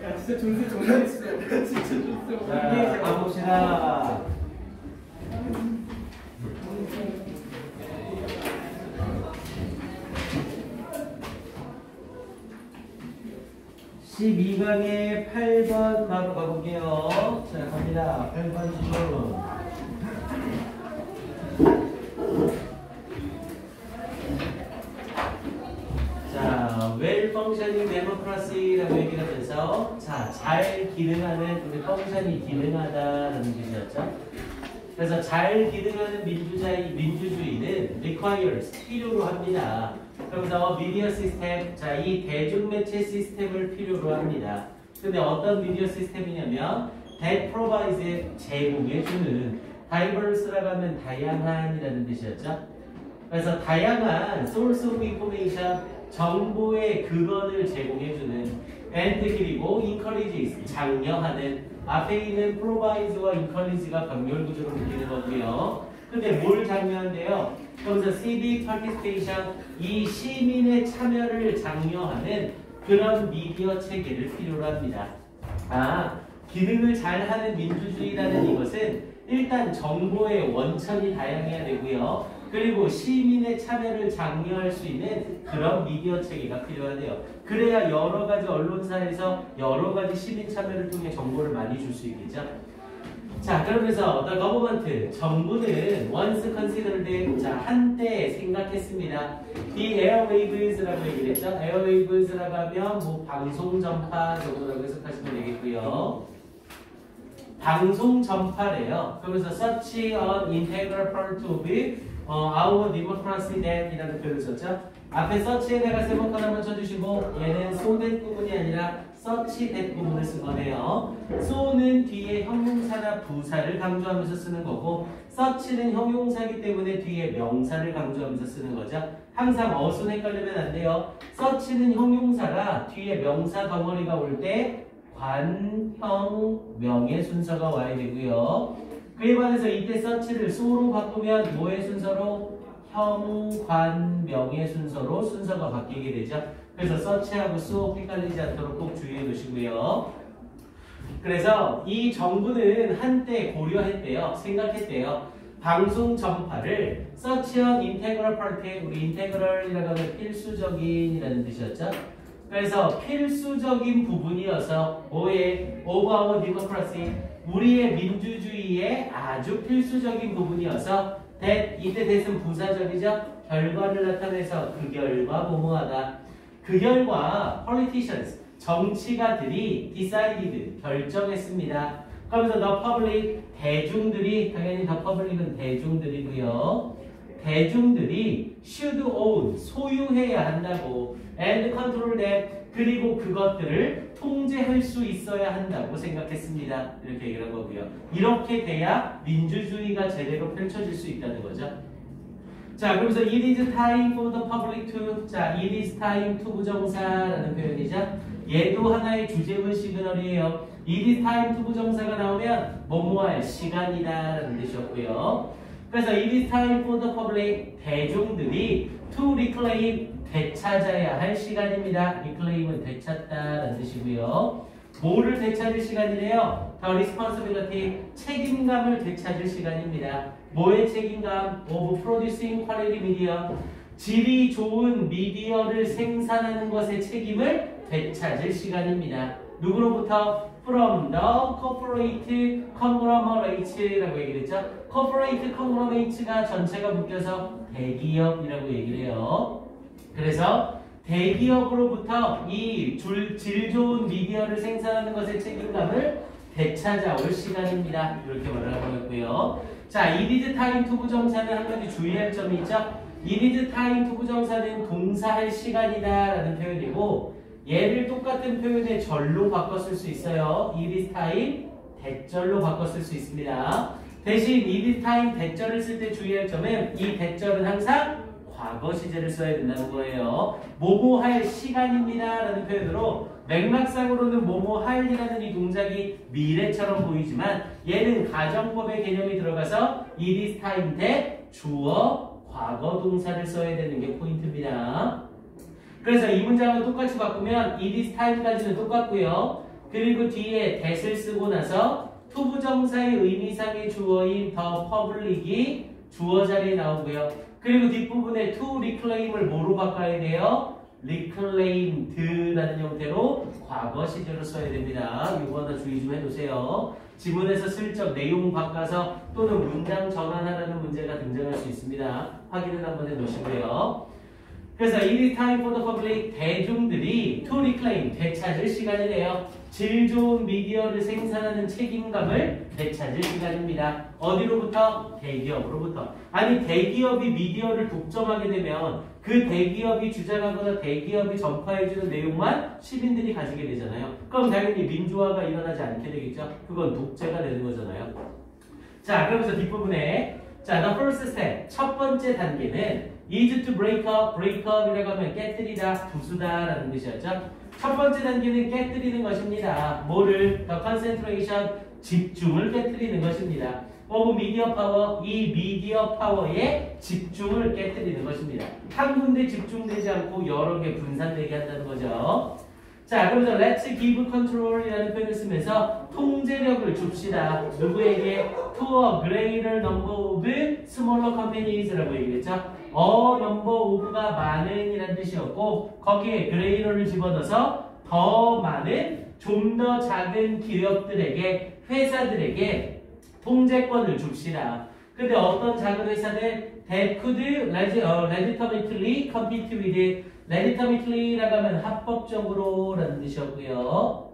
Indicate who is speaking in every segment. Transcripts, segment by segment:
Speaker 1: 야 진짜 존재 장난치네. 야 진짜 존재.
Speaker 2: 자, 가봅시다. (12강의) 8번 바로 가볼게요. 자, 갑니다. 8번 질문. 자, well functioning democracy라고 얘기를 하면서, 자, 잘 기능하는, 우리 펑션이 기능하다라는 뜻이었죠. 그래서 잘 기능하는 민주주의는 requires, 필요로 합니다. 그러면서 미디어 시스템, 자, 이 대중매체 시스템을 필요로 합니다. 근데 어떤 미디어 시스템이냐면 that provides, 제공해주는, diverse라고 하면 다양한이라는 뜻이었죠. 그래서 다양한 source of information, 정보의 근원을 제공해주는, and 그리고 encourages, 장려하는, 앞에 있는 provide와 encourage가 병렬 구조로 느끼는 거고요. 근데 뭘 장려한대요? 그래서 civic participation, 이 시민의 참여를 장려하는 그런 미디어 체계를 필요로 합니다. 아, 기능을 잘하는 민주주의라는 이것은 일단 정보의 원천이 다양해야 되고요. 그리고 시민의 참여를 장려할 수 있는 그런 미디어 체계가 필요하대요. 그래야 여러 가지 언론사에서 여러 가지 시민 참여를 통해 정보를 많이 줄 수 있겠죠. 자, 그러면서 the government, 정부는 once considered, 자, 한때 생각했습니다. The airwaves라고 얘기를 했죠. airwaves라고 하면 뭐 방송 전파 정도라고 해석하시면 되겠고요. 방송 전파래요. 그러면서 such an integral part of our democracy that 이라는 표현을 썼죠. 앞에 such에다가 세모칸 한번 쳐주시고, 얘는 so that 부분이 아니라 such that 부분을 쓴 거네요. so는 뒤에 형용사나 부사를 강조하면서 쓰는 거고, such는 형용사이기 때문에 뒤에 명사를 강조하면서 쓰는 거죠. 항상 어순 헷갈리면 안 돼요. such는 형용사라 뒤에 명사 덩어리가 올 때 관형 명의 순서가 와야 되고요. 그에 반해서 이때 such를 so로 바꾸면 뭐의 순서로? 형, 관, 명의 순서로 순서가 바뀌게 되죠. 그래서 such하고 so 헷갈리지 않도록 꼭 주의해 두시고요. 그래서 이 정부는 한때 고려했대요. 생각했대요. 방송 전파를 such an integral part, 우리 integral이라고 하면 필수적인이라는 뜻이었죠. 그래서 필수적인 부분이어서 뭐의 of our democracy, 우리의 민주주의의 아주 필수적인 부분이어서 that, 이때 that은 부사절이죠. 결과를 나타내서 그 결과 뭐뭐하다. 그 결과 politicians, 정치가들이 decided, 결정했습니다. 그러면서 the public, 대중들이, 당연히 the public은 대중들이고요. 대중들이 should own, 소유해야 한다고, and control that, 그리고 그것들을 통제할 수 있어야 한다고 생각했습니다. 이렇게 얘기를 한 거고요. 이렇게 돼야 민주주의가 제대로 펼쳐질 수 있다는 거죠. 자, 그러면서 it is time for the public to, 자, it is time to 부정사라는 표현이죠. 얘도 하나의 주제문 시그널이에요. it is time to 부정사가 나오면 뭐뭐할 시간이다라는 뜻이었고요. 그래서 it is time for the public, 대중들이 to reclaim, 되찾아야 할 시간입니다. reclaim은 되찾다라는 뜻이고요. 뭐를 되찾을 시간이래요? The responsibility, 책임감을 되찾을 시간입니다. 뭐의 책임감? Of producing quality media, 질이 좋은 미디어를 생산하는 것의 책임을 되찾을 시간입니다. 누구로부터? From the corporate conglomerate라고 얘기를 했죠. corporate conglomerate가 전체가 묶여서 대기업이라고 얘기를 해요. 그래서 대기업으로부터 이 질 좋은 미디어를 생산하는 것의 책임감을 되찾아올 시간입니다. 이렇게 말을 하고 있고요. 자, it is time to 부정사는 한 가지 주의할 점이 있죠. it is time to 부정사는 동사할 시간이다 라는 표현이고, 얘를 똑같은 표현의 절로 바꿨을 수 있어요. it is time, 대절로 바꿨을 수 있습니다. 대신 it is time, 대절을 쓸 때 주의할 점은 이 대절은 항상 과거 시제를 써야 된다는 거예요. 뭐뭐 할 시간입니다 라는 표현으로 맥락상으로는 뭐뭐 할이라는 이 동작이 미래처럼 보이지만 얘는 가정법의 개념이 들어가서 it is time 대 주어 과거 동사를 써야 되는 게 포인트입니다. 그래서 이 문장을 똑같이 바꾸면 it is time까지는 똑같고요. 그리고 뒤에 that을 쓰고 나서 투부정사의 의미상의 주어인 the public이 주어 자리에 나오고요. 그리고 뒷부분에 to reclaim을 뭐로 바꿔야 돼요? reclaimed라는 형태로 과거 시제로 써야 됩니다. 이거 하나 주의 좀 해두세요. 지문에서 슬쩍 내용 바꿔서 또는 문장 전환하라는 문제가 등장할 수 있습니다. 확인을 한번 해놓으시고요. 그래서 it is time for the public, 대중들이 to reclaim, 되찾을 시간이래요. 질 좋은 미디어를 생산하는 책임감을 되찾을 시간입니다. 어디로부터? 대기업으로부터. 아니 대기업이 미디어를 독점하게 되면 그 대기업이 주장하거나 대기업이 전파해주는 내용만 시민들이 가지게 되잖아요. 그럼 당연히 민주화가 일어나지 않게 되겠죠. 그건 독재가 되는 거잖아요. 자, 그러면서 뒷부분에 자, the first step, 첫 번째 단계는 is to break up, break up이라고 하면 깨뜨리다, 부수다라는 뜻이었죠. 첫 번째 단계는 깨뜨리는 것입니다. 뭐를? The concentration, 집중을 깨뜨리는 것입니다. of media power, 이 미디어 파워의 집중을 깨뜨리는 것입니다. 한 군데 집중되지 않고 여러 개 분산되게 한다는 거죠. 자, 그러면서 let's give control이라는 표현을 쓰면서 통제력을 줍시다. 누구에게? to a greater number of smaller companies라고 얘기했죠. a number of가 많은 이라는 뜻이었고 거기에 greater를 집어넣어서 더 많은 좀 더 작은 기업들에게 회사들에게 통제권을 줍시다. 근데 어떤 작은 회사들 that could legitimately compete with it. legitimately라고 하면 합법적으로 라는 뜻이었고요.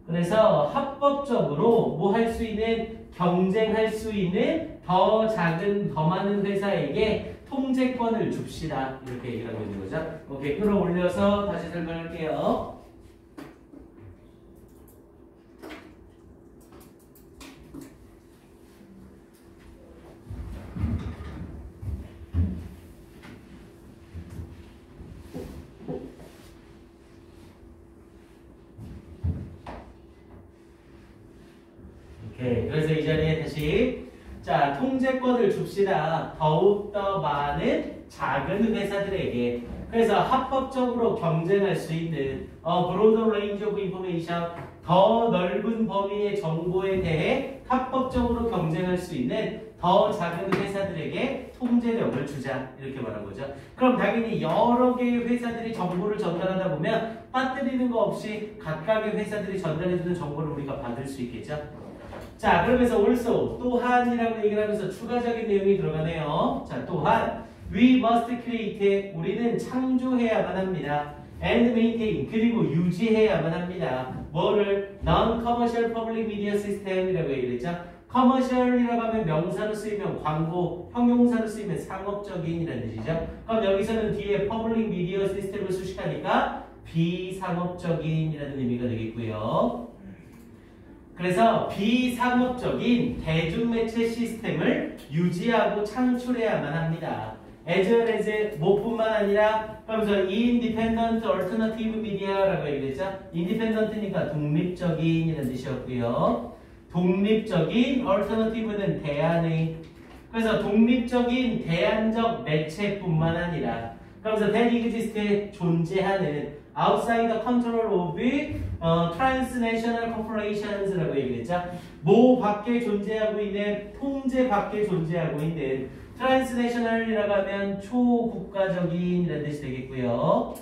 Speaker 2: 그래서 합법적으로 뭐 할 수 있는 경쟁할 수 있는 더 작은 더 많은 회사에게 통제권을 줍시다. 이렇게 얘기를 하고 있는 거죠. 오케이, 끌어올려서 다시 설명할게요. 오케이, 그래서 이 자리에 다시 자, 통제권을 줍시다. 더욱더 많은 작은 회사들에게. 그래서 합법적으로 경쟁할 수 있는 broader range of information, 더 넓은 범위의 정보에 대해 합법적으로 경쟁할 수 있는 더 작은 회사들에게 통제력을 주자. 이렇게 말한 거죠. 그럼 당연히 여러 개의 회사들이 정보를 전달하다 보면 빠뜨리는 거 없이 각각의 회사들이 전달해주는 정보를 우리가 받을 수 있겠죠. 자, 그러면서 also 또한이라고 얘기를 하면서 추가적인 내용이 들어가네요. 자, 또한 we must create, 우리는 창조해야만 합니다. and maintain, 그리고 유지해야만 합니다. 뭐를? non-commercial public media system이라고 얘기를 했죠. commercial이라고 하면 명사로 쓰이면 광고, 형용사로 쓰이면 상업적인이라는 뜻이죠. 그럼 여기서는 뒤에 public media system을 수식하니까 비상업적인이라는 의미가 되겠고요. 그래서 비상업적인 대중매체 시스템을 유지하고 창출해야만 합니다. as well as 뭐뿐만 아니라 그러면서 independent alternative media라고 얘기했죠. independent니까 독립적인이라는 뜻이었고요. 독립적인 alternative는 대안의 그래서 독립적인 대안적 매체뿐만 아니라 그러면서 that exists 존재하는 outside the control of transnational corporations라고 얘기했죠. 뭐 밖에 존재하고 있는 통제 밖에 존재하고 있는 transnational이라고 하면 초국가적인이라는 뜻이 되겠고요.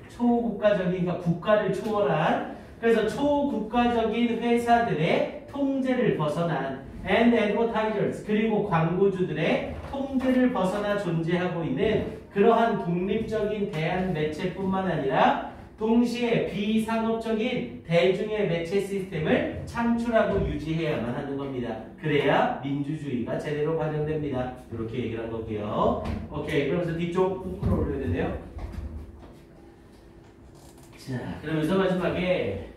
Speaker 2: 초국가적인 그러니까 국가를 초월한 그래서 초국가적인 회사들의 통제를 벗어난 and advertisers 그리고 광고주들의 통제를 벗어나 존재하고 있는 그러한 독립적인 대한 매체뿐만 아니라 동시에 비상업적인 대중의 매체 시스템을 창출하고 유지해야만 하는 겁니다. 그래야 민주주의가 제대로 반영됩니다. 이렇게 얘기를 한 거고요. 오케이, 그러면서 뒤쪽 꾹 끌어올려야 되네요. 자, 그러면서 마지막에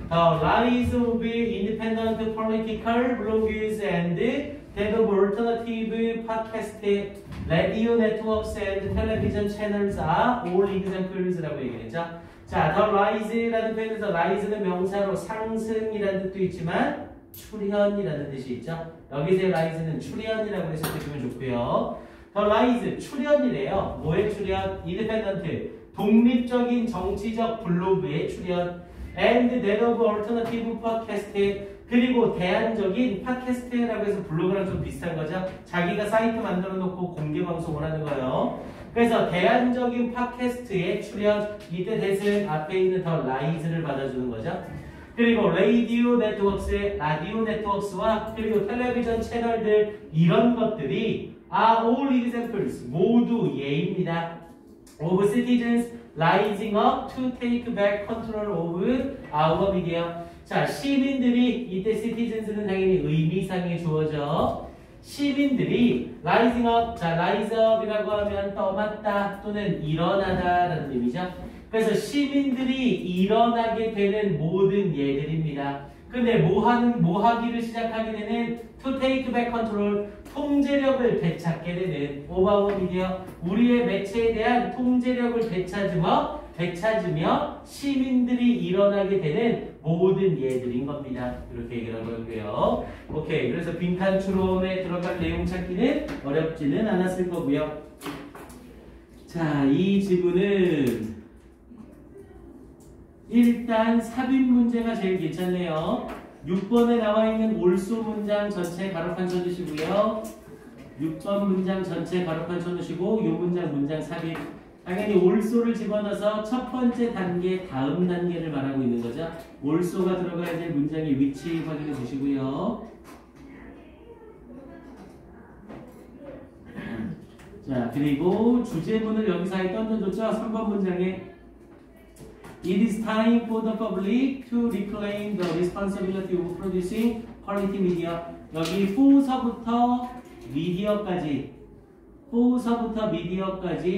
Speaker 2: The rise of independent political bloggers and that of alternative podcast, radio networks and television channels are all examples.라고 얘기했죠. 자, the rise라는 표현에서 rise는 명사로 상승이라는 뜻도 있지만 출현이라는 뜻이 있죠. 여기서 rise는 출현이라고 해석해주면 좋고요. The rise, 출현이래요. 뭐의 출현? independent, 독립적인 정치적 블로그의 출현. And that of alternative podcast, 그리고 대안적인 팟캐스트라고 해서 블로그랑 좀 비슷한 거죠. 자기가 사이트 만들어 놓고 공개 방송을 하는 거예요. 그래서 대안적인 팟캐스트의 출현, 이때 대신 앞에 있는 더 라이즈를 받아주는 거죠. 그리고 라디오 네트워크와 그리고 텔레비전 채널들, 이런 것들이 are all examples, 모두 예입니다. of citizens rising up to take back control of our media. 자, 시민들이, 이때 citizens는 당연히 의미상의 주어죠. 시민들이 rising up, 자, rise up이라고 하면 떠맞다 또는 일어나다라는 의미죠. 그래서 시민들이 일어나게 되는 모든 예들입니다. 근데 뭐 하기를 시작하게 되는 to take back control, 통제력을 되찾게 되는 over our media, 우리의 매체에 대한 통제력을 되찾으며 시민들이 일어나게 되는 모든 예들인 겁니다. 이렇게 얘기를 하고요. 오케이. 그래서 빈칸 추론에 들어갈 내용 찾기는 어렵지는 않았을 거고요. 자, 이 지문은 일단 삽입 문제가 제일 괜찮네요. 6번에 나와 있는 올소 문장 전체 가로판 쳐주시고요. 6번 문장 전체 가로판 쳐주시고, 이 문장 삽입. 당연히 올소를 집어넣어서 첫 번째 단계, 다음 단계를 말하고 있는 거죠. 올소가 들어가야 될 문장의 위치 확인해 주시고요. 자, 그리고 주제문을 여기서 아예 던져줬죠. 3번 문장에 It is time for the public to reclaim the responsibility of producing quality media. 여기 for서부터 미디어까지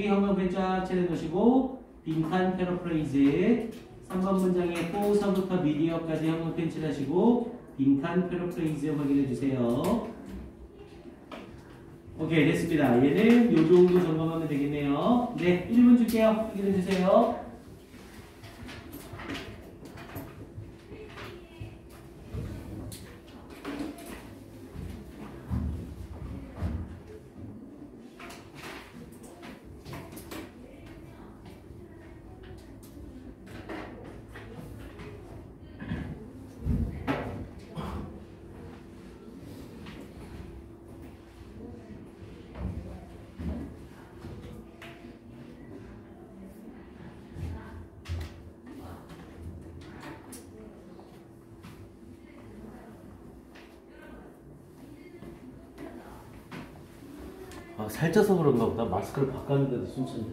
Speaker 2: 형광펜 쫙 칠해놓으시고, 빈칸 패러프레이즈. 3번 문장에 for서부터 미디어까지 형광펜 칠하시고 빈칸 패러프레이즈 확인해주세요. 오케이, 됐습니다. 얘는 요 정도 점검하면 되겠네요. 네, 1분 줄게요. 확인해주세요. 살쪄서 그런가 보다. 마스크를 바꿨는데도 숨차네.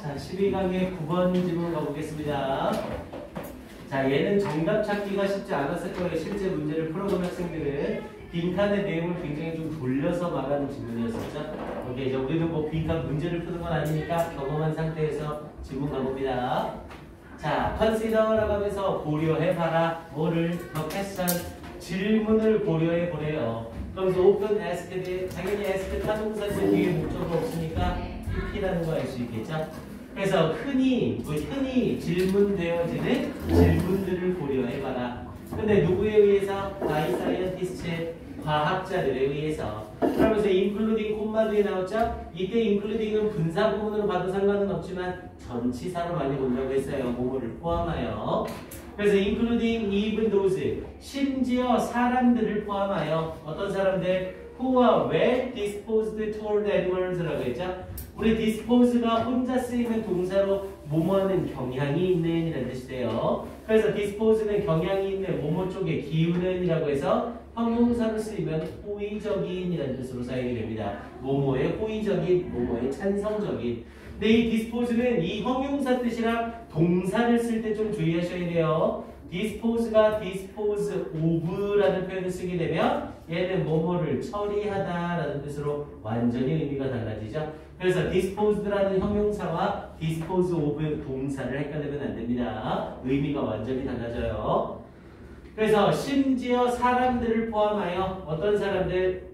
Speaker 2: 자, 12강의 9번 질문 가보겠습니다. 자, 얘는 정답 찾기가 쉽지 않았을 거예요. 실제 문제를 풀어본 학생들은 빈칸의 내용을 굉장히 좀 돌려서 말하는 질문이었었죠. 오케이, 이제 우리는 뭐 빈칸 문제를 푸는 건 아니니까 경험한 상태에서 질문 가봅니다. 자, consider라고 하면서 고려해봐라. 뭐를? the question, 질문을 고려해보래요. 그러면서 open, asked, 당연히 asked 타동사인데 뒤에 목적어 없으니까 PP라는 거 알 수 있겠죠? 그래서 흔히 질문되어지는 질문들을 고려해봐라. 근데 누구에 의해서? by scientists, 과학자들에 의해서. 그러면서 including 콤마 뒤에 나왔죠? 이때 including은 분사 부분으로 봐도 상관은 없지만 전치사로 많이 본다고 했어요. 뭐뭐를 포함하여. 그래서 including even those, 심지어 사람들을 포함하여. 어떤 사람들? who are well disposed toward animals라고 했죠? 우리 dispose가 혼자 쓰이는 동사로 뭐뭐하는 경향이 있는 이라는 뜻이 돼요. 그래서 dispose는 경향이 있는 뭐뭐 쪽에 기우는 이라고 해서 형용사로 쓰이면 호의적인이라는 뜻으로 사용이 됩니다. 뭐뭐의 호의적인, 뭐뭐의 찬성적인. 근데 이 dispose는 이 형용사 뜻이랑 동사를 쓸 때 좀 주의하셔야 돼요. dispose가 dispose of라는 표현을 쓰게 되면 얘는 뭐뭐를 처리하다라는 뜻으로 완전히 의미가 달라지죠. 그래서 disposed라는 형용사와 dispose of 동사를 헷갈리면 안 됩니다. 의미가 완전히 달라져요. 그래서 심지어 사람들을 포함하여 어떤 사람들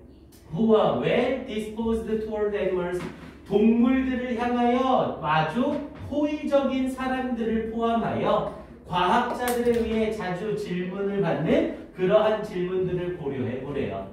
Speaker 2: who are well disposed toward animals 동물들을 향하여 아주 호의적인 사람들을 포함하여 과학자들에 의해 자주 질문을 받는 그러한 질문들을 고려해 보래요.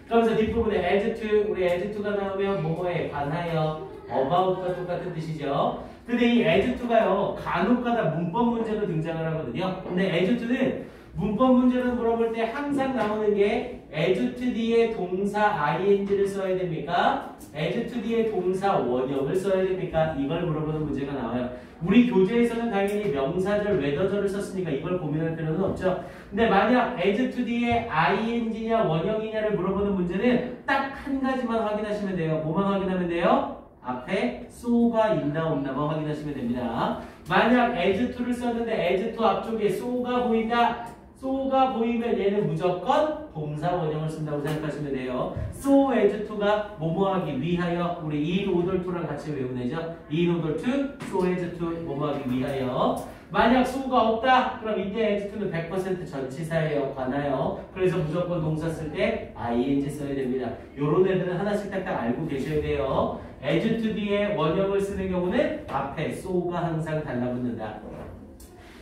Speaker 2: 그러면서 뒷부분에 as to, 우리 as to가 나오면 뭐뭐에 관하여 about과 똑같은 뜻이죠. 근데 이 as to가요 간혹가다 문법 문제로 등장을 하거든요. 근데 as to는 문법 문제를 물어볼 때 항상 나오는 게 as to 뒤에 동사 ing를 써야 됩니까? as to 뒤에 동사 원형을 써야 됩니까? 이걸 물어보는 문제가 나와요. 우리 교재에서는 당연히 명사절, 웨더절을 썼으니까 이걸 고민할 필요는 없죠. 근데 만약 as to 뒤에 ing냐 원형이냐를 물어보는 문제는 딱 한 가지만 확인하시면 돼요. 뭐만 확인하면 돼요? 앞에 so가 있나 없나만 확인하시면 됩니다. 만약 as to를 썼는데 as to 앞쪽에 so가 보인다. so가 보이면 얘는 무조건 동사 원형을 쓴다고 생각하시면 돼요. so as to가 뭐뭐하기 위하여 우리 in order to랑 같이 외우내죠. in order to, so as to 뭐뭐하기 위하여. 만약 so가 없다. 그럼 이때 as to는 100% 전치사예요. 관하여. 그래서 무조건 동사 쓸 때 ing 써야 됩니다. 요런 애들은 하나씩 딱딱 알고 계셔야 돼요. as to 뒤에 원형을 쓰는 경우는 앞에 so가 항상 달라붙는다.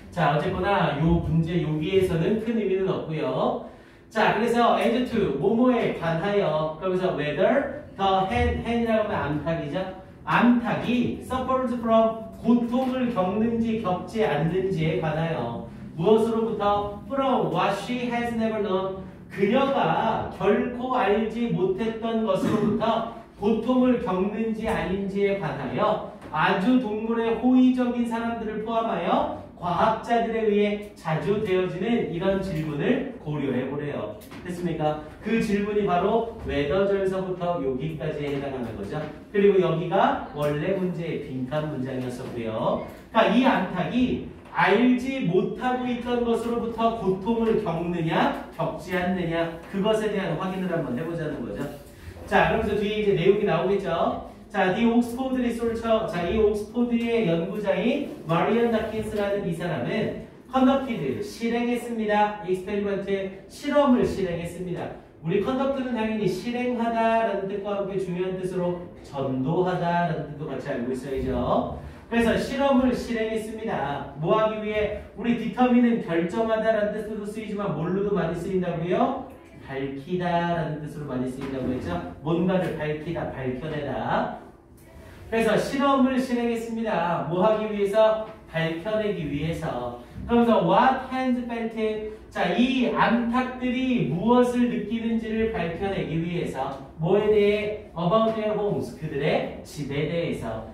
Speaker 2: 자, 어쨌거나 요 문제 여기에서는 큰 의미는 없고요. 자, 그래서 as to 뭐뭐에 관하여 그러면서 whether the hand이라고 하면 암탉이죠. 암탉이 suffers from 고통을 겪는지 겪지 않는지에 관하여 무엇으로부터 from what she has never known 그녀가 결코 알지 못했던 것으로부터 고통을 겪는지 아닌지에 관하여 아주 동물의 호의적인 사람들을 포함하여 과학자들에 의해 자주 되어지는 이런 질문을 고려해 보래요. 됐습니까? 그 질문이 바로 웨더절서부터 여기까지에 해당하는 거죠. 그리고 여기가 원래 문제의 빈칸 문장이었었고요. 그러니까 이 암탉이 알지 못하고 있던 것으로부터 고통을 겪느냐, 겪지 않느냐 그것에 대한 확인을 한번 해보자는 거죠. 자, 그러면서 뒤에 이제 내용이 나오겠죠. 자, 이 옥스포드 리서처, 자, 이 옥스포드의 연구자인 마리언 다킨스라는 이 사람은 컨덕티드, 실행했습니다. 익스페리먼트, 실험을 실행했습니다. 우리 컨덕트는 당연히 실행하다라는 뜻과 함께 중요한 뜻으로 전도하다라는 뜻도 같이 알고 있어야죠. 그래서 실험을 실행했습니다. 뭐 하기 위해? 우리 디터미는 결정하다라는 뜻으로 쓰이지만 뭘로도 많이 쓰인다고요? 밝히다라는 뜻으로 많이 쓰인다고 했죠. 뭔가를 밝히다, 밝혀내다. 그래서 실험을 실행했습니다. 뭐 하기 위해서? 밝혀내기 위해서. 그러면서 what hands felt. 자, 이 암탉들이 무엇을 느끼는지를 밝혀내기 위해서. 뭐에 대해? About their homes. 그들의 집에 대해서.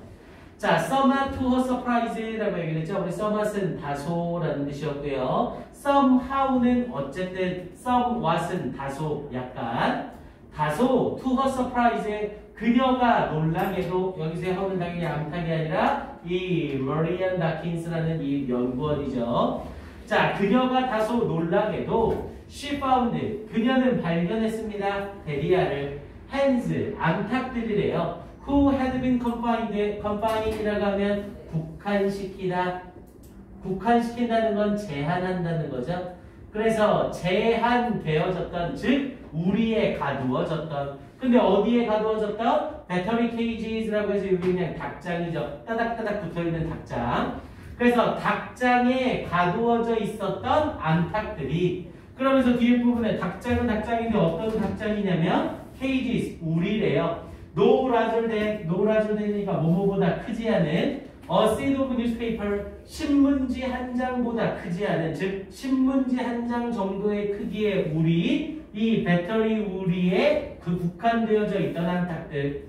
Speaker 2: 자, somewhat to her surprise라고 얘기를 했죠. 우리 somewhat은 다소라는 뜻이었고요. somehow는 어쨌든 somewhat은 다소 약간 다소 to her surprise 그녀가 놀라게도 여기서 how는 당연히 암탉이 아니라 이 머리언 다킨스라는 이 연구원이죠. 자, 그녀가 다소 놀라게도 she found 그녀는 발견했습니다. 데리아를 hands 암탉들이래요. Who had been confined이라고 하면 국한시키다. 국한시킨다는 건 제한한다는 거죠. 그래서 제한되어졌던, 즉 우리에 가두어졌던. 근데 어디에 가두어졌던? 배터리 케이지라고 해서 여기 그냥 닭장이죠. 따닥따닥 붙어있는 닭장. 그래서 닭장에 가두어져 있었던 암탉들이 그러면서 뒤에 부분에 닭장은 닭장인데 어떤 닭장이냐면 케이지, 우리래요. No larger than이니까 뭐뭐보다 크지 않은 a sheet of newspaper 신문지 한 장보다 크지 않은 즉 신문지 한 장 정도의 크기의 우리 이 배터리 우리에 그 국한되어져 있던 암탉들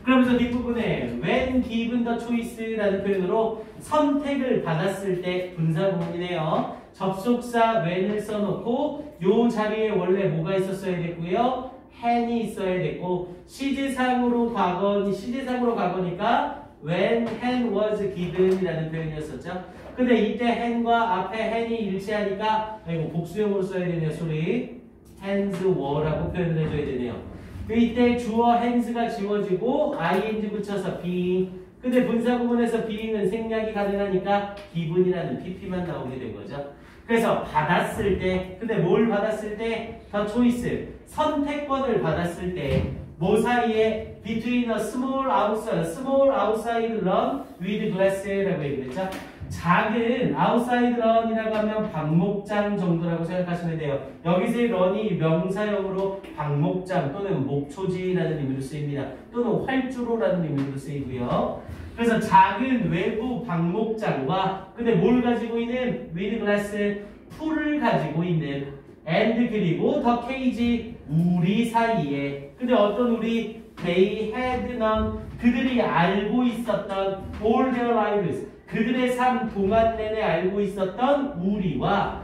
Speaker 2: 그러면서 뒷부분에 when given the choice라는 표현으로 선택을 받았을 때 분사 부분이네요. 접속사 when을 써놓고 요 자리에 원래 뭐가 있었어야 됐고요. hand이 있어야 됐고 시제상으로 과거니까 when hand was given이라는 표현이었었죠. 근데 이때 hand과 앞에 hand이 일치하니까 이거 복수형으로 써야 되네요. 소리 hands were라고 표현을 해줘야 되네요. 이때 주어 hands가 지워지고 ing 붙여서 being. 근데 분사구문에서 being은 생략이 가능하니까 given이라는 pp만 나오게 된 거죠. 그래서 받았을 때, 근데 뭘 받았을 때? 더 초이스, 선택권을 받았을 때 뭐 사이에 between a small outside run with glass라고 얘기했죠. 작은 outside run이라고 하면 방목장 정도라고 생각하시면 돼요. 여기서의 run이 명사형으로 방목장 또는 목초지라는 의미로 쓰입니다. 또는 활주로라는 의미로 쓰이고요. 그래서 작은 외부 방목장과 근데 뭘 가지고 있는 with glass 풀을 가지고 있는 and 그리고 the cage 우리 사이에 근데 어떤 우리 they had known 그들이 알고 있었던 all their lives 그들의 삶 동안 내내 알고 있었던 우리와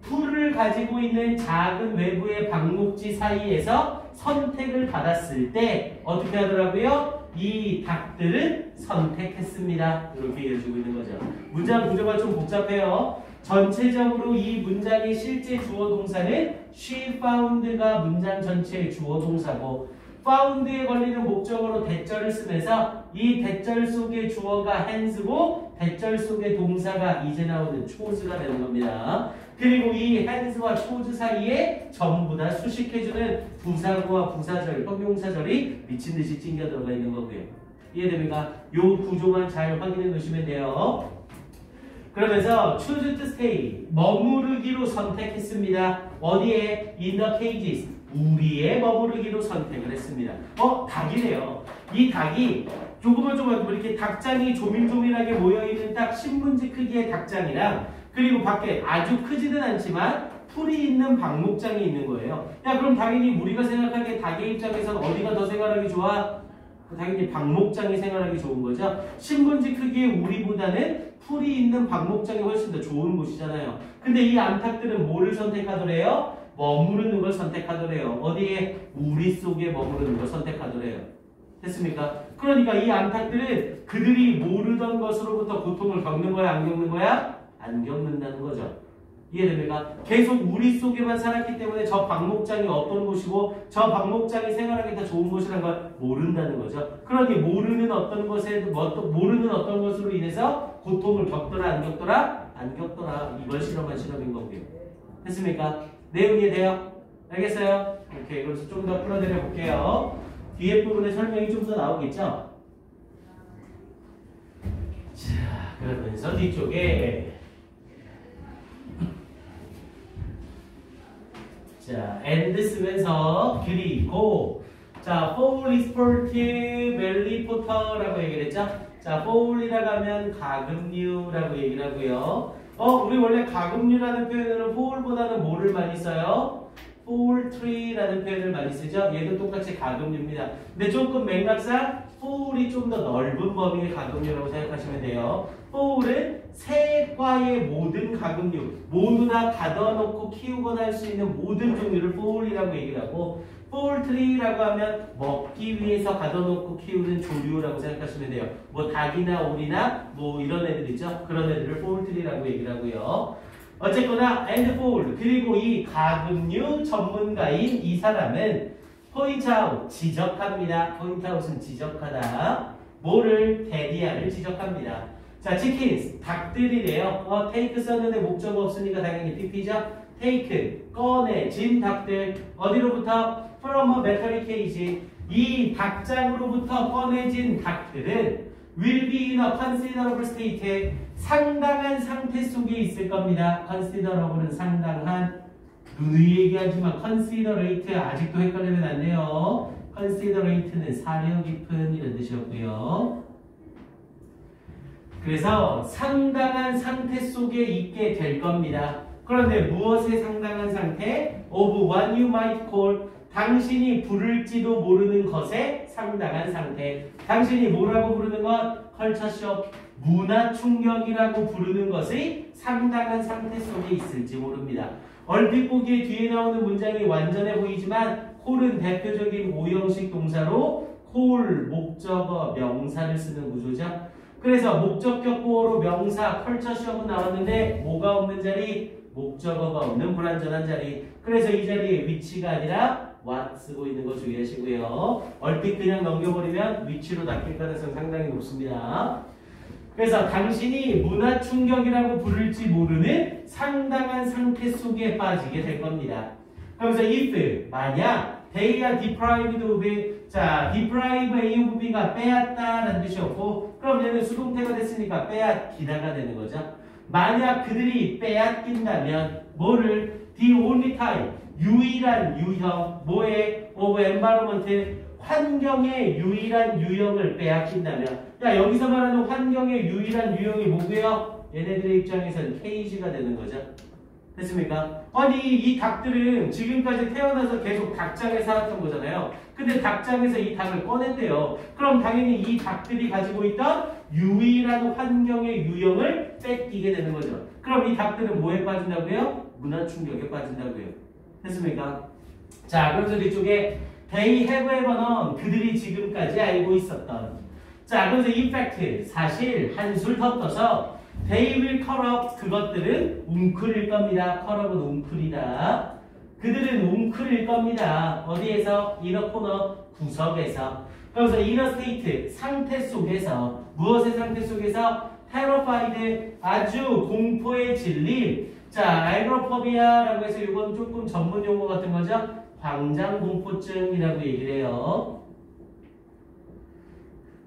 Speaker 2: 풀을 가지고 있는 작은 외부의 방목지 사이에서 선택을 받았을 때 어떻게 하더라고요? 이 닭들은 선택했습니다. 이렇게 이어지고 있는 거죠. 문장 구조가 좀 복잡해요. 전체적으로 이 문장의 실제 주어 동사는 she found가 문장 전체의 주어 동사고 found에 걸리는 목적어로 대절을 쓰면서 이 대절 속의 주어가 hands고 대절 속의 동사가 이제 나오는 chose가 되는 겁니다. 그리고 이 hands와 chose 사이에 전부 다 수식해주는 부사구와 부사절, 형용사절이 미친듯이 찡겨 들어가 있는 거고요. 이해됩니까? 요 구조만 잘 확인해 놓으시면 돼요. 그러면서 choose to stay, 머무르기로 선택했습니다. 어디에? in the cages, 우리의 머무르기로 선택을 했습니다. 닭이래요. 이 닭이 조그만 이렇게 닭장이 조밀조밀하게 모여있는 딱 신문지 크기의 닭장이랑 그리고 밖에 아주 크지는 않지만 풀이 있는 방목장이 있는 거예요. 야, 그럼 당연히 우리가 생각하기에 닭의 입장에서는 어디가 더 생활하기 좋아? 당연히 방목장이 생활하기 좋은 거죠. 신문지 크기의 우리보다는 풀이 있는 방목장이 훨씬 더 좋은 곳이잖아요. 근데 이 암탉들은 뭐를 선택하더래요? 머무르는 걸 선택하더래요. 어디에? 우리 속에 머무르는 걸 선택하더래요. 됐습니까? 그러니까 이 암탉들은 그들이 모르던 것으로부터 고통을 겪는 거야? 안 겪는 거야? 안 겪는다는 거죠. 이해됩니까? 계속 우리 속에만 살았기 때문에 저 방목장이 어떤 곳이고 저 방목장이 생활하기 더 좋은 곳이라는 걸 모른다는 거죠. 그러니 모르는 어떤 것으로 인해서 고통을 겪더라 안 겪더라? 안 겪더라. 이걸 실험한 실험인 거고요. 됐습니까? 내용 이해돼요? 알겠어요? 오케이. 그래서 좀 더 풀어내려 볼게요. 뒤에 부분에 설명이 좀 더 나오겠죠? 자, 그러면서 뒤쪽에 자, and 쓰면서 그리고 자, fall sportive belly porter라고 얘기를 했죠? 자, fall이라고 하면 가금류라고 얘기를 하고요. 우리 원래 가금류라는 표현으로 fall보다는 뭐를 많이 써요? poultry라는 표현을 많이 쓰죠? 얘도 똑같이 가금류입니다. 근데 조금 맥락상 fall이 좀 더 넓은 범위의 가금류라고 생각하시면 돼요. fall은 새과의 모든 가금류, 모두 다 가둬놓고 키우거나 할 수 있는 모든 종류를 fall이라고 얘기를 하고 poultry라고 하면 먹기 위해서 가둬놓고 키우는 조류라고 생각하시면 돼요. 뭐 닭이나 오리나 뭐 이런 애들 있죠? 그런 애들을 poultry라고 얘기를 하고요. 어쨌거나 and fall 그리고 이 가금류 전문가인 이 사람은 point out 지적합니다. point out은 지적하다. 뭐를? 데리아를 지적합니다. 자, 치킨스 닭들이래요. take 썼는데 목적어 없으니까 당연히 pp죠. take 꺼내진 닭들 어디로부터? from a battery cage 이 닭장으로부터 꺼내진 닭들은 will be in a considerable state 상당한 상태 속에 있을 겁니다. considerable은 상당한 누누이 얘기하지만 considerate 아직도 헷갈리면 안 돼요. considerate는 사려 깊은 이런 뜻이었고요. 그래서 상당한 상태 속에 있게 될 겁니다. 그런데 무엇의 상당한 상태? of what you might call 당신이 부를지도 모르는 것의 상당한 상태. 당신이 뭐라고 부르는 것? 컬처 쇼크 문화 충격이라고 부르는 것의 상당한 상태 속에 있을지 모릅니다. 얼핏 보기에 뒤에 나오는 문장이 완전해 보이지만 콜은 대표적인 오형식 동사로 콜, 목적어, 명사를 쓰는 구조죠. 그래서 목적격 보어로 명사, 컬처 시험은 나왔는데 뭐가 없는 자리? 목적어가 없는 불완전한 자리. 그래서 이 자리에 위치가 아니라 what 쓰고 있는 거 주의하시고요. 얼핏 그냥 넘겨버리면 위치로 낚일 가능성 상당히 높습니다. 그래서 당신이 문화 충격이라고 부를지 모르는 상당한 상태 속에 빠지게 될 겁니다. 그러면서 if, 만약 they are deprived of it. 자, deprive A of B가 빼앗다라는 뜻이었고, 그럼 얘는 수동태가 됐으니까 빼앗기다가 되는 거죠. 만약 그들이 빼앗긴다면 뭐를? the only time, 유일한 유형, 뭐의? of environment, 환경의 유일한 유형을 빼앗긴다면, 야, 여기서 말하는 환경의 유일한 유형이 뭐고요? 얘네들의 입장에서는 케이지가 되는 거죠. 됐습니까? 아니, 이 닭들은 지금까지 태어나서 계속 닭장에 살았던 거잖아요. 근데 닭장에서 이 닭을 꺼냈대요. 그럼 당연히 이 닭들이 가지고 있던 유일한 환경의 유형을 뺏기게 되는 거죠. 그럼 이 닭들은 뭐에 빠진다고요? 문화 충격에 빠진다고요. 됐습니까? 자, 그래서 뒤쪽에 they have ever known, 그들이 지금까지 알고 있었던. 자, 그래서 in fact, 사실 한술 더 떠서 they will corrupt, 그것들은 웅크릴 겁니다. corrupt은 웅크리다. 그들은 웅크릴 겁니다. 어디에서? in a corner, 구석에서. 그래서 in a state, 상태 속에서. 무엇의 상태 속에서? terrified, 아주 공포에 질린. 자, agoraphobia라고 해서 이건 조금 전문 용어 같은 거죠. 광장공포증이라고 얘기를 해요.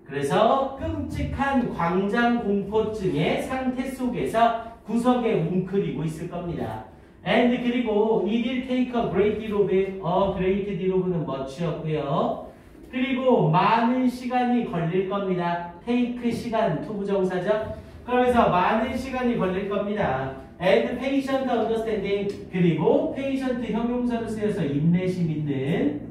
Speaker 2: 그래서 끔찍한 광장공포증의 상태 속에서 구석에 웅크리고 있을 겁니다. And 그리고 it will take a great deal of it. great deal of는 much였고요. 그리고 많은 시간이 걸릴 겁니다. take 시간, 투부정사죠. 그러면서 많은 시간이 걸릴 겁니다. And patient understanding, 그리고 patient 형용사로 쓰여서 인내심 있는,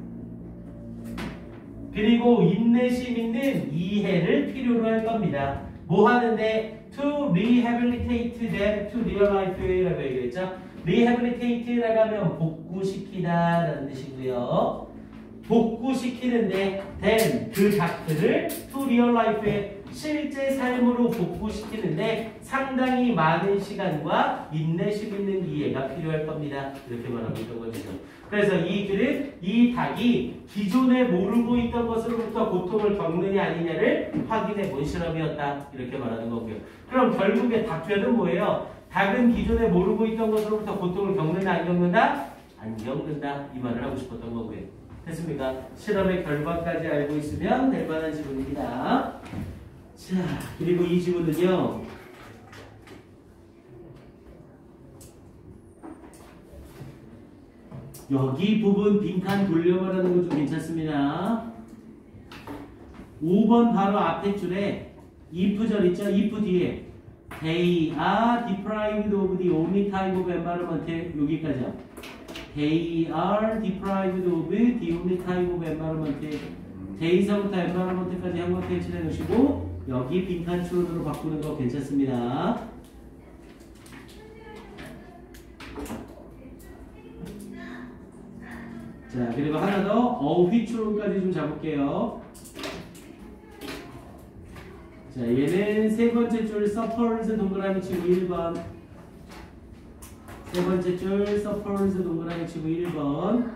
Speaker 2: 그리고 인내심 있는 이해를 필요로 할 겁니다. 뭐 하는데? To rehabilitate them to real life라고 얘기했죠. rehabilitate라고 하면 복구시키다 라는 뜻이고요. 복구시키는데 then 그 닭들을 to real life에 실제 삶으로 복구시키는데 상당히 많은 시간과 인내심 있는 이해가 필요할 겁니다. 이렇게 말하고 있던 거죠. 그래서 이 닭이 기존에 모르고 있던 것으로부터 고통을 겪느냐 아니냐를 확인해 본 실험이었다. 이렇게 말하는 거고요. 그럼 결국에 닭뼈는 뭐예요? 닭은 기존에 모르고 있던 것으로부터 고통을 겪는다 안 겪는다? 안 겪는다. 이 말을 하고 싶었던 거고요. 됐습니까? 실험의 결과까지 알고 있으면 될 만한 지문입니다. 자, 그리고 이 지문은요. 여기 부분 빈칸 돌려 말하는 거 좀 괜찮습니다. 5번 바로 앞에 줄에 if절 있죠? if 뒤에 they are deprived of the only type of environment, 여기까지요. they are deprived of the only type of environment, day서부터 environment까지 형광펜 칠해 놓으시고 여기 빈칸 추론으로 바꾸는 거 괜찮습니다. 자, 그리고 하나 더 어휘 추론까지 좀 잡을게요. 자, 얘는 세 번째 줄 suffers 동그라미 치고 1번. 세 번째 줄 suffers 동그라미 치고 1번.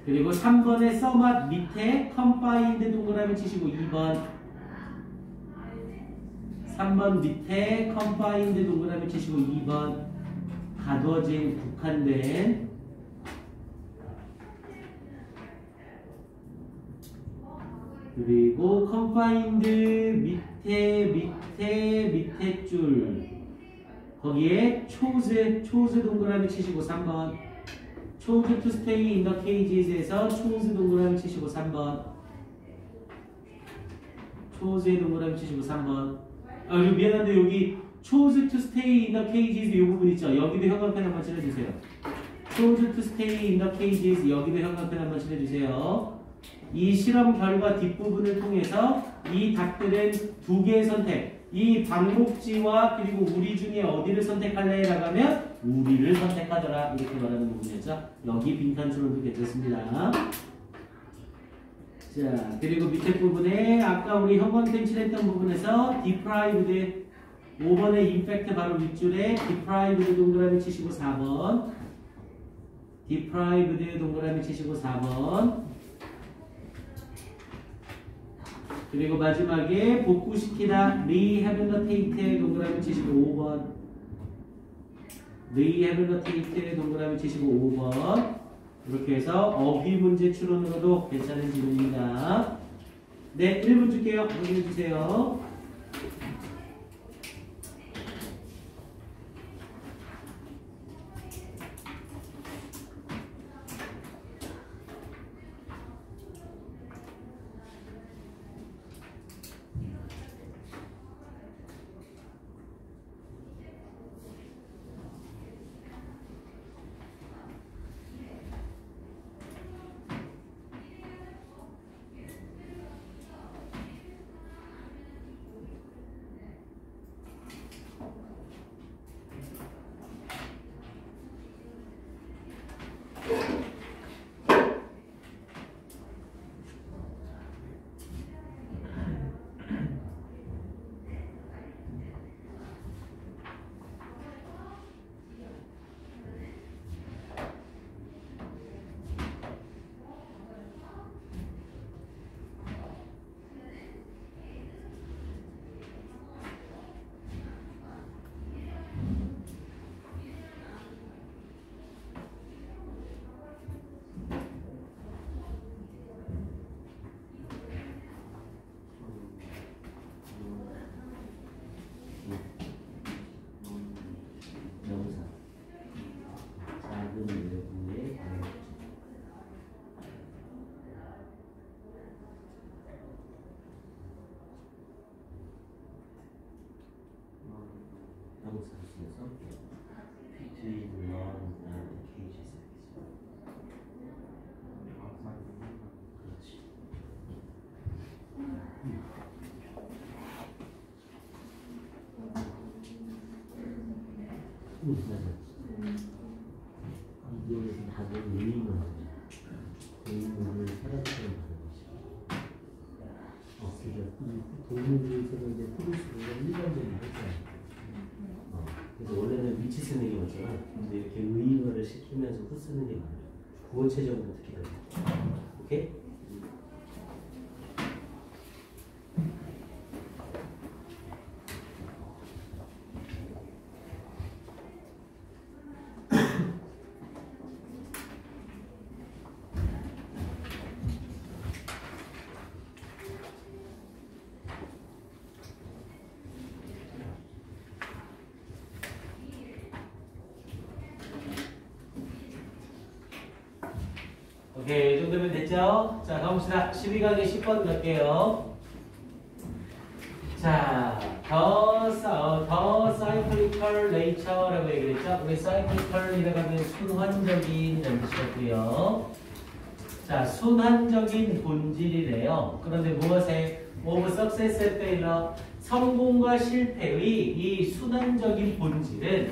Speaker 2: 그리고 3번에 somewhat 밑에 confined 동그라미 치시고 2번. 3번 밑에 confined 동그라미 치시고 2번. 가둬진, 국한된. 그리고 confined 밑에 줄. 거기에 chose 동그라미 치시고 3번. chose to stay in the cages에서 chose 동그라미 치시고 3번. chose의 동그라미 치시고 3번. 미안한데 여기 chose to stay in the cages 이 부분 있죠? 여기도 형광펜 한번 칠해주세요. chose to stay in the cages 여기도 형광펜 한번 칠해주세요. 이 실험 결과 뒷부분을 통해서 이 닭들은 두 개의 선택, 이 방목지와 그리고 우리 중에 어디를 선택할래? 라고 하면 우리를 선택하더라. 이렇게 말하는 부분이었죠. 여기 빈칸수로도 괜찮습니다. 자, 그리고 밑에 부분에 아까 우리 형광 펜칠했던 부분에서 deprived 5번의 인팩트 바로 윗줄에 deprived 동그라미 치시고 4번 deprived 동그라미 치시고 4번 그리고 마지막에 복구시키다 rehabilitate 동그라미 치시고 5번 rehabilitate 동그라미 치시고 5번 이렇게 해서 어휘 문제 추론으로도 괜찮은 질문입니다. 네, 1분 줄게요. 확인해 주세요. 이거는 다들 의문을 사람처럼 하는 거지. 그러니까 동물에서는 이제 프로스가 일반적인 거죠. 그래서 원래는 위치 쓰는 게 맞잖아. 근데 이렇게 의문을 시키면서 후 쓰는 게 많아요. 구어체적으로 특히 그래요. 오케이? 오케이, 이 정도면 됐죠? 자, 가봅시다. 12강의 10번 갈게요. 자, 더 cyclical nature라고 얘기를 했죠? 우리 cyclical이라고 하면 순환적인 이런 뜻이었고요. 자, 순환적인 본질이래요. 그런데 무엇에? of success and failure, 성공과 실패의 이 순환적인 본질은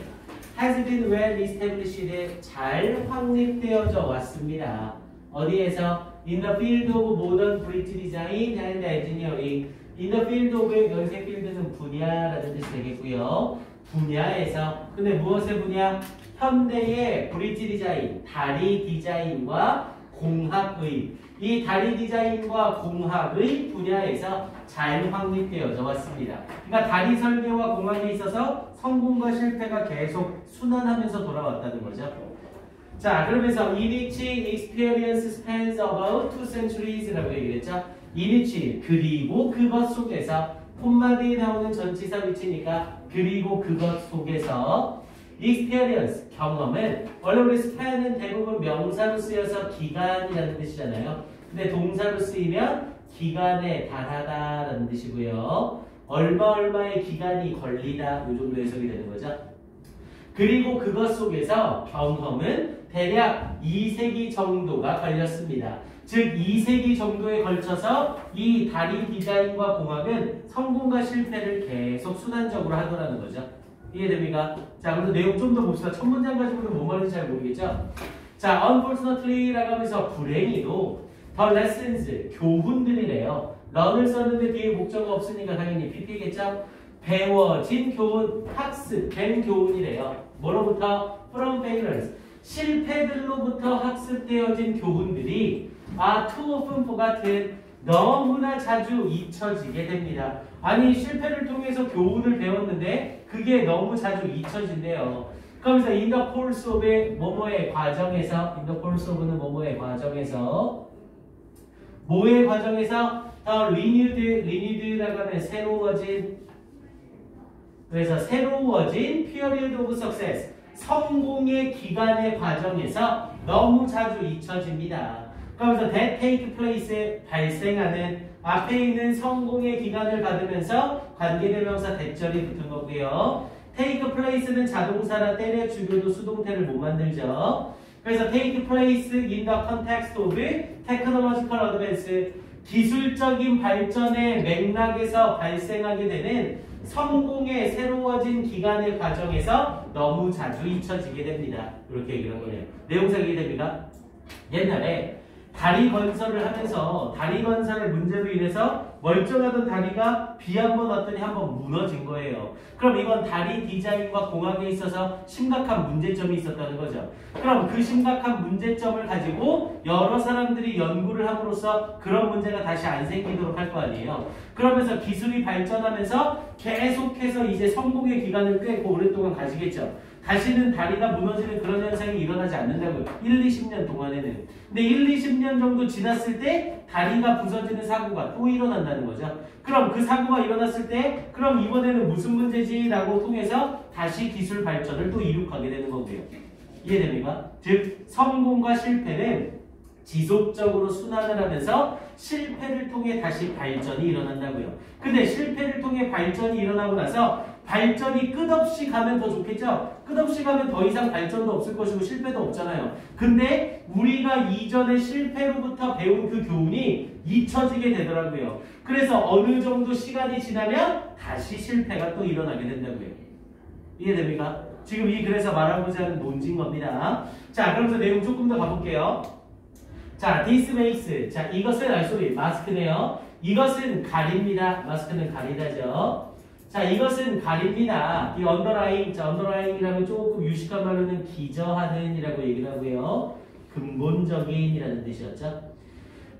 Speaker 2: has been well established, 잘 확립되어져 왔습니다. 어디에서? In the field of modern bridge design and engineering. In the field of, 여기서 필드는 분야라는 뜻이 되겠고요. 분야에서. 근데 무엇의 분야? 현대의 브릿지 디자인, 다리 디자인과 공학의, 이 다리 디자인과 공학의 분야에서 잘 확립되어져 왔습니다. 그러니까 다리 설계와 공학에 있어서 성공과 실패가 계속 순환하면서 돌아왔다는 거죠. 자, 그러면서 in which experience spans about 2 centuries라고 얘기를 했죠. in which, 그리고 그것 속에서, 폰마디에 나오는 전치사 위치니까 그리고 그것 속에서 experience, 경험은 원래 우리 span은 대부분 명사로 쓰여서 기간이라는 뜻이잖아요. 근데 동사로 쓰이면 기간에 달하다라는 뜻이고요. 얼마의 기간이 걸리다, 이 정도 해석이 되는 거죠. 그리고 그것 속에서 경험은 대략 2세기 정도가 걸렸습니다. 즉 즉 2세기 정도에 걸쳐서 이 다리 디자인과 공학은 성공과 실패를 계속 순환적으로 하더라는 거죠. 이해됩니까? 자, 그럼 내용 좀 더 봅시다. 첫 문장 가지고는 뭔 말인지 잘 모르겠죠? 자, unfortunately라고 하면서 불행히도 the lessons, 교훈들이래요. 런을 썼는데 뒤에 목적어 없으니까 당연히 PP겠죠? 배워진 교훈, 학습된 교훈이래요. 뭐로부터? From failures. 실패들로부터 학습되어진 교훈들이 too often forgotten. 너무나 자주 잊혀지게 됩니다. 아니, 실패를 통해서 교훈을 배웠는데 그게 너무 자주 잊혀진대요. 그러면서 in the course of 뭐뭐의 과정에서, in the course of는 뭐뭐의 과정에서, 뭐의 과정에서 renewed라고 하면 새로워진, 그래서 새로워진 period of success, 성공의 기간의 과정에서 너무 자주 잊혀집니다. 그러면서 that take place, 발생하는, 앞에 있는 성공의 기간을 받으면서 관계대명사 대절이 붙은 거고요. take place는 자동사라 때려 죽여도 수동태를 못 만들죠. 그래서 take place in the context of technological advance, 기술적인 발전의 맥락에서 발생하게 되는 성공의 새로워진 기간의 과정에서 너무 자주 잊혀지게 됩니다. 이렇게 얘기를 한 거네요. 내용상 이해됩니까? 옛날에 다리 건설을 하면서 다리 건설의 문제로 인해서 멀쩡하던 다리가 비 한 번 왔더니 한번 무너진 거예요. 그럼 이건 다리 디자인과 공학에 있어서 심각한 문제점이 있었다는 거죠. 그럼 그 심각한 문제점을 가지고 여러 사람들이 연구를 함으로써 그런 문제가 다시 안 생기도록 할 거 아니에요. 그러면서 기술이 발전하면서 계속해서 이제 성공의 기간을 꽤 오랫동안 가지겠죠. 다시는 다리가 무너지는 그런 현상이 일어나지 않는다고요. 1, 20년 동안에는. 근데 1, 20년 정도 지났을 때 다리가 부서지는 사고가 또 일어난다는 거죠. 그럼 그 사고가 일어났을 때 그럼 이번에는 무슨 문제지? 라고 통해서 다시 기술 발전을 또 이룩하게 되는 거고요. 이해됩니까? 즉 성공과 실패는 지속적으로 순환을 하면서 실패를 통해 다시 발전이 일어난다고요. 근데 실패를 통해 발전이 일어나고 나서 발전이 끝없이 가면 더 좋겠죠? 끝없이 가면 더 이상 발전도 없을 것이고 실패도 없잖아요. 근데 우리가 이전에 실패로부터 배운 그 교훈이 잊혀지게 되더라고요. 그래서 어느 정도 시간이 지나면 다시 실패가 또 일어나게 된다고요. 이해됩니까? 지금 이 글에서 말하고자 하는 논지인 겁니다. 자, 그러면서 내용 조금 더 가볼게요. 자, this makes. 자, 이것은, 마스크네요. 이것은 가립니다. 마스크는 가리다죠. 자, 이것은 가립니다. 이 언더라인, 자, 언더라인이라면 조금 유식한 말로는 기저하는 이라고 얘기를 하고요. 근본적인 이라는 뜻이었죠.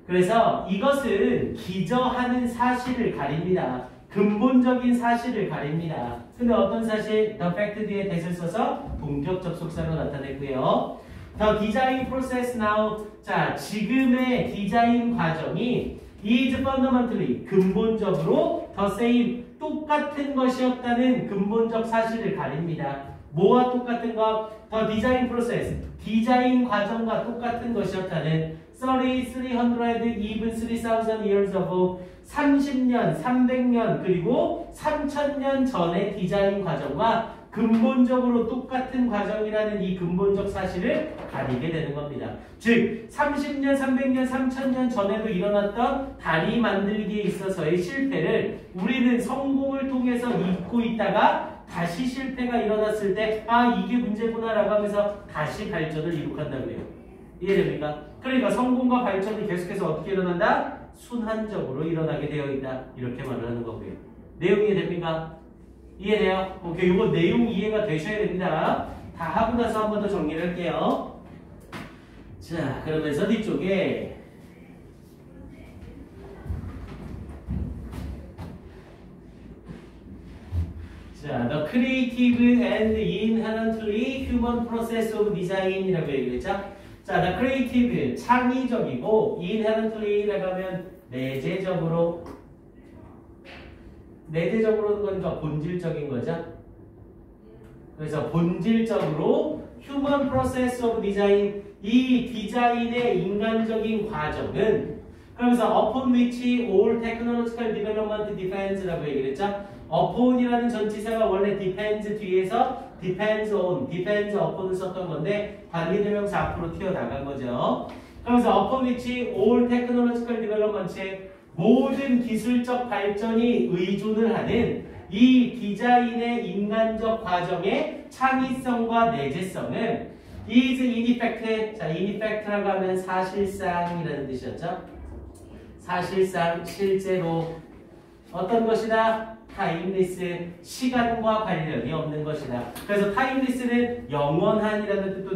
Speaker 2: 그래서 이것은 기저하는 사실을 가립니다. 근본적인 사실을 가립니다. 근데 어떤 사실? The fact 뒤에 that을 써서 동격 접속사로 나타냈고요. The design process now. 자, 지금의 디자인 과정이 is fundamentally, 근본적으로 the same, 똑같은 것이었다는 근본적 사실을 가립니다. 뭐와 똑같은 것? The design process, 디자인 과정과 똑같은 것이었다는 300, even 3,000 years ago, 30년, 300년, 그리고 3,000년 전의 디자인 과정과 근본적으로 똑같은 과정이라는 이 근본적 사실을 가리게 되는 겁니다. 즉 30년, 300년, 3,000년 전에도 일어났던 다리 만들기에 있어서의 실패를 우리는 성공을 통해서 잊고 있다가 다시 실패가 일어났을 때 이게 문제구나 라고 하면서 다시 발전을 이룩한다고요. 이해됩니까? 그러니까 성공과 발전이 계속해서 어떻게 일어난다? 순환적으로 일어나게 되어 있다. 이렇게 말을 하는 거고요. 내용이 이해됩니까? 이해돼요? 오케이, 이거 내용 이해가 되셔야 됩니다. 다 하고 나서 한 번 더 정리를 할게요. 자, 그러면서 뒤쪽에 자, the creative and inherently human process of design 이라고 얘기를 했죠. 자, the creative, 창의적이고 inherently라고 하면 내재적으로는 거니까 본질적인 거죠. 그래서 본질적으로 human process of design, 이 디자인의 인간적인 과정은 그러면서 upon which all technological development depends 라고 얘기를 했죠. upon이라는 전치사가 원래 depends 뒤에서 depends on, depends upon을 썼던 건데 관계대명사 앞으로 튀어나간 거죠. 그러면서 upon which all technological development, 모든 기술적 발전이 의존을 하는 이 디자인의 인간적 과정의 창의성과 내재성은 is in effect, 자, in effect라고 하면 사실상이라는 뜻이었죠. 사실상, 실제로 어떤 것이다? 타임리스, 시간과 관련이 없는 것이다. 그래서 타임리스는 영원한이라는 뜻도